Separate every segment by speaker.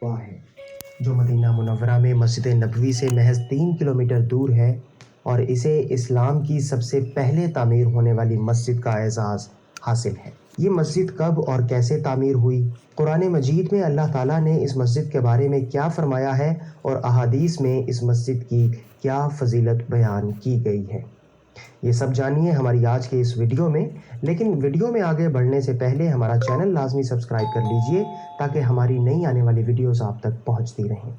Speaker 1: قباء ہے جو مدینہ منورہ میں مسجد نبوی سے محض 3 کلومیٹر دور ہے اور اسے اسلام کی سب سے پہلے تعمیر ہونے والی مسجد کا اعزاز حاصل ہے۔ یہ مسجد کب اور کیسے تعمیر ہوئی؟ قرآن مجید میں اللہ تعالیٰ نے اس مسجد کے بارے میں کیا فرمایا ہے اور احادیث میں اس مسجد کی کیا فضیلت بیان کی گئی ہے؟ یہ سب جانیے ہماری آج کے اس ویڈیو میں، لیکن ویڈیو میں آگے بڑھنے سے پہلے ہمارا چینل لازمی سبسکرائب کر لیجئے تاکہ ہماری نئی آنے والی ویڈیوز آپ تک پہنچتی رہیں۔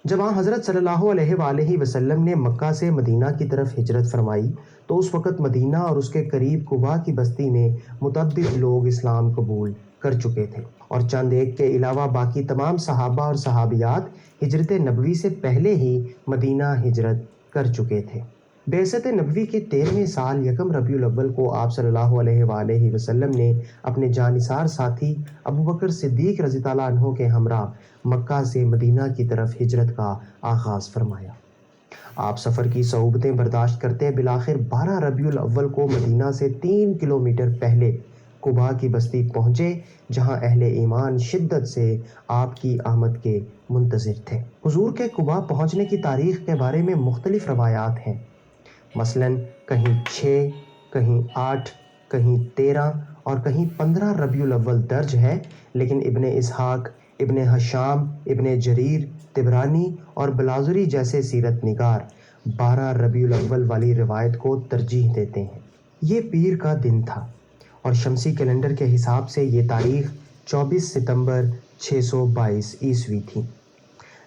Speaker 1: جب حضرت صلی اللہ علیہ وآلہ وسلم نے مکہ سے مدینہ کی طرف ہجرت فرمائی تو اس وقت مدینہ اور اس کے قریب قباء کی بستی میں متعدد لوگ اسلام قبول کر چکے تھے اور چند ایک کے علاوہ باقی تمام صحابہ اور صحابیات ہجرت نبوی سے پہلے ہی مدینہ ہجرت کر چکے تھے۔ بعثت نبوی کے 13ویں سال یکم ربیع الاول کو آپ صلی اللہ علیہ وآلہ وسلم نے اپنے جانثار ساتھی ابوبکر صدیق رضی اللہ عنہ کے ہمراہ مکہ سے مدینہ کی طرف ہجرت کا آغاز فرمایا۔ آپ سفر کی صعوبتیں برداشت کرتے بالآخر 12 ربیع الاول کو مدینہ سے 3 کلومیٹر پہلے قباء کی بستی پہنچے جہاں اہل ایمان شدت سے آپ کی آمد کے منتظر تھے۔ حضور کے قباء پہنچنے کی تاریخ کے بارے میں مختلف روایات ہیں، مثلاً کہیں 6، کہیں 8، کہیں 13 اور کہیں 15 ربیع الاول درج ہے، لیکن ابن اسحاق، ابن ہشام، ابن جریر، طبرانی اور بلاذری جیسے سیرت نگار 12 ربیع الاول والی روایت کو ترجیح دیتے ہیں۔ یہ پیر کا دن تھا اور شمسی کیلنڈر کے حساب سے یہ تاریخ 24 ستمبر 622 عیسوی تھی،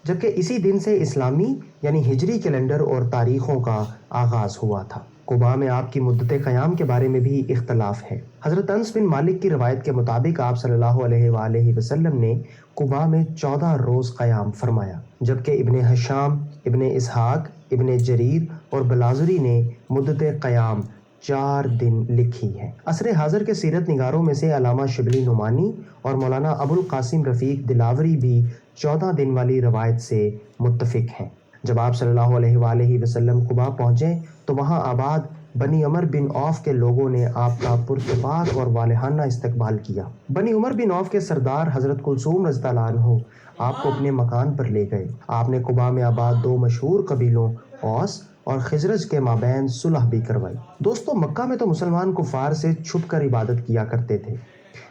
Speaker 1: جبکہ اسی دن سے اسلامی یعنی ہجری کیلنڈر اور تاریخوں کا آغاز ہوا تھا۔ قباء میں آپ کی مدت قیام کے بارے میں بھی اختلاف ہے۔ حضرت انس بن مالک کی روایت کے مطابق آپ صلی اللہ علیہ وآلہ وسلم نے قباء میں 14 روز قیام فرمایا، جبکہ ابن ہشام، ابن اسحاق، ابن جریر اور بلاذری نے مدت قیام 4 دن لکھی ہے۔ عصر حاضر کے سیرت نگاروں میں سے علامہ شبلی نعمانی اور مولانا ابو القاسم رفیق دلاوری بھی 14 دن والی روایت سے متفق ہیں۔ جب آپ صلی اللہ علیہ وآلہ وسلم قباء پہنچے تو وہاں آباد بنی عمر بن عوف کے لوگوں نے آپ کا پرتپاک اور والہانہ استقبال کیا۔ بنی عمر بن عوف کے سردار حضرت کلثوم رضی اللہ عنہ آپ کو اپنے مکان پر لے گئے۔ آپ نے قباء میں آباد 2 مشہور قبیلوں اوس اور خزرج کے مابین صلح بھی کروائی۔ دوستو، مکہ میں تو مسلمان کفار سے چھپ کر عبادت کیا کرتے تھے،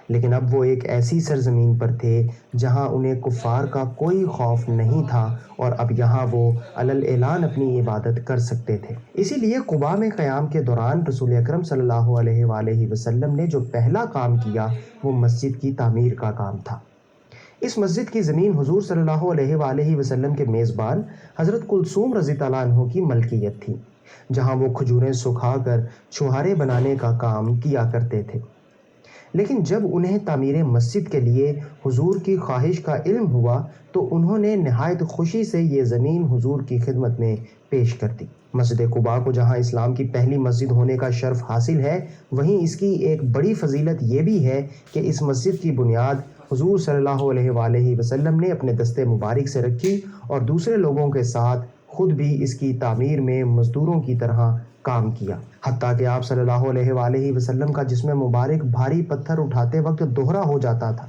Speaker 1: لیکن اب وہ ایک ایسی سرزمین پر تھے جہاں انہیں کفار کا کوئی خوف نہیں تھا اور اب یہاں وہ علل اعلان اپنی عبادت کر سکتے تھے۔ اسی لیے قباء میں قیام کے دوران رسول اکرم صلی اللہ علیہ وآلہ وسلم نے جو پہلا کام کیا وہ مسجد کی تعمیر کا کام تھا۔ اس مسجد کی زمین حضور صلی اللہ علیہ وآلہ وسلم کے میزبان حضرت کلثوم رضی اللہ عنہ کی ملکیت تھی، جہاں وہ کھجوریں سکھا کر چھہارے بنانے کا کام کیا کرتے تھے۔ لیکن جب انہیں تعمیر مسجد کے لیے حضور کی خواہش کا علم ہوا تو انہوں نے نہایت خوشی سے یہ زمین حضور کی خدمت میں پیش کر دی۔ مسجد قباء کو جہاں اسلام کی پہلی مسجد ہونے کا شرف حاصل ہے، وہیں اس کی ایک بڑی فضیلت یہ بھی ہے کہ اس مسجد کی بنیاد حضور صلی اللہ علیہ وآلہ وسلم نے اپنے دست مبارک سے رکھی اور دوسرے لوگوں کے ساتھ خود بھی اس کی تعمیر میں مزدوروں کی طرح کام کیا، حتیٰ کہ آپ صلی اللہ علیہ وآلہ وسلم کا جسم مبارک بھاری پتھر اٹھاتے وقت دوہرا ہو جاتا تھا۔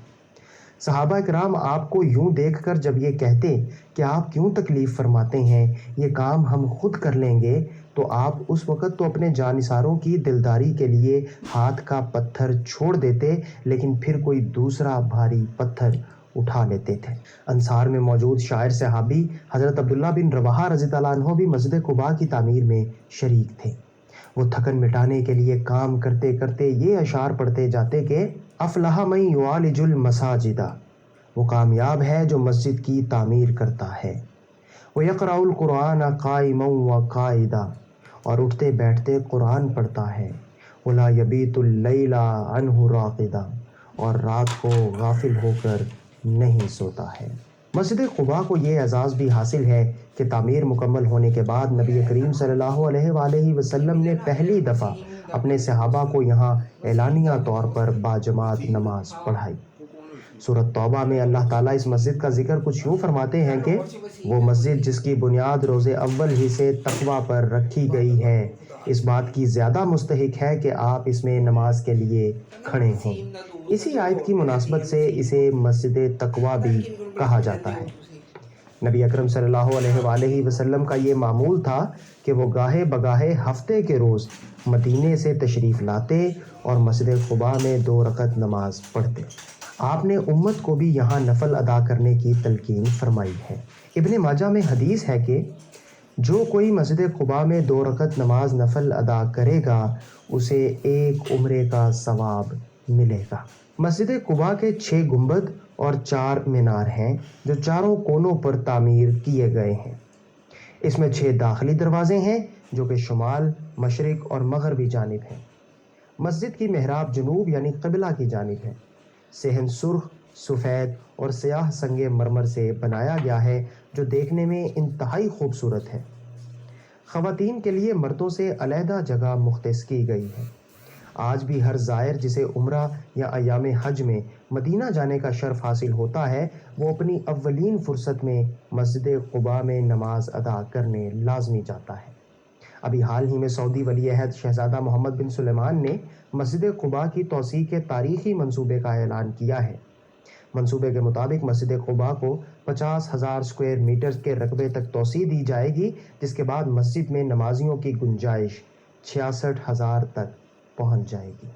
Speaker 1: صحابہ کرام آپ کو یوں دیکھ کر جب یہ کہتے کہ آپ کیوں تکلیف فرماتے ہیں، یہ کام ہم خود کر لیں گے، تو آپ اس وقت تو اپنے جانثاروں کی دلداری کے لیے ہاتھ کا پتھر چھوڑ دیتے، لیکن پھر کوئی دوسرا بھاری پتھر اٹھا لیتے تھے۔ انصار میں موجود شاعر صحابی حضرت عبداللہ بن رواحہ رضی اللہ عنہ بھی مسجد قباء کی تعمیر میں شریک تھے۔ وہ تھکن مٹانے کے لیے کام کرتے کرتے یہ اشعار پڑھتے جاتے کہ افلح من یعالج المساجد، وہ کامیاب ہے جو مسجد کی تعمیر کرتا ہے، ویقرأ القرآن قائما وقاعدا، اور اٹھتے بیٹھتے قرآن پڑھتا ہے، ولا یبیت اللیل عنہ راقدا، اور رات کو غافل ہو کر نہیں سوتا ہے۔ مسجد قباء کو یہ اعزاز بھی حاصل ہے کہ تعمیر مکمل ہونے کے بعد نبی کریم صلی اللہ علیہ وآلہ وسلم نے پہلی دفعہ اپنے صحابہ کو یہاں اعلانیہ طور پر باجماعت نماز پڑھائی۔ سورۃ توبہ میں اللہ تعالیٰ اس مسجد کا ذکر کچھ یوں فرماتے ہیں کہ وہ مسجد جس کی بنیاد روز اول ہی سے تقویٰ پر رکھی گئی ہے، اس بات کی زیادہ مستحق ہے کہ آپ اس میں نماز کے لیے کھڑے ہوں۔ اسی آیت کی مناسبت سے اسے مسجد تقوی بھی کہا جاتا ہے۔ نبی اکرم صلی اللہ علیہ وآلہ وسلم کا یہ معمول تھا کہ وہ گاہے بگاہے ہفتے کے روز مدینے سے تشریف لاتے اور مسجد قباء میں 2 رکعت نماز پڑھتے۔ آپ نے امت کو بھی یہاں نفل ادا کرنے کی تلقین فرمائی ہے۔ ابن ماجہ میں حدیث ہے کہ جو کوئی مسجد قباء میں 2 رکعت نماز نفل ادا کرے گا اسے 1 عمرے کا ثواب ملے گا۔ مسجد قباء کے 6 گنبد اور 4 مینار ہیں جو چاروں کونوں پر تعمیر کیے گئے ہیں۔ اس میں 6 داخلی دروازے ہیں جو کہ شمال، مشرق اور مغربی جانب ہیں۔ مسجد کی محراب جنوب یعنی قبلہ کی جانب ہے۔ صحن سرخ، سفید اور سیاہ سنگ مرمر سے بنایا گیا ہے جو دیکھنے میں انتہائی خوبصورت ہے۔ خواتین کے لیے مردوں سے علیحدہ جگہ مختص کی گئی ہے۔ آج بھی ہر زائر جسے عمرہ یا ایام حج میں مدینہ جانے کا شرف حاصل ہوتا ہے وہ اپنی اولین فرصت میں مسجد قباء میں نماز ادا کرنے لازمی جاتا ہے۔ ابھی حال ہی میں سعودی ولی عہد شہزادہ محمد بن سلیمان نے مسجد قباء کی توسیع کے تاریخی منصوبے کا اعلان کیا ہے۔ منصوبے کے مطابق مسجد قباء کو 50,000 اسکوائر میٹر کے رقبے تک توسیع دی جائے گی، جس کے بعد مسجد میں نمازیوں کی گنجائش 66,000 تک پہنچ جائے گی۔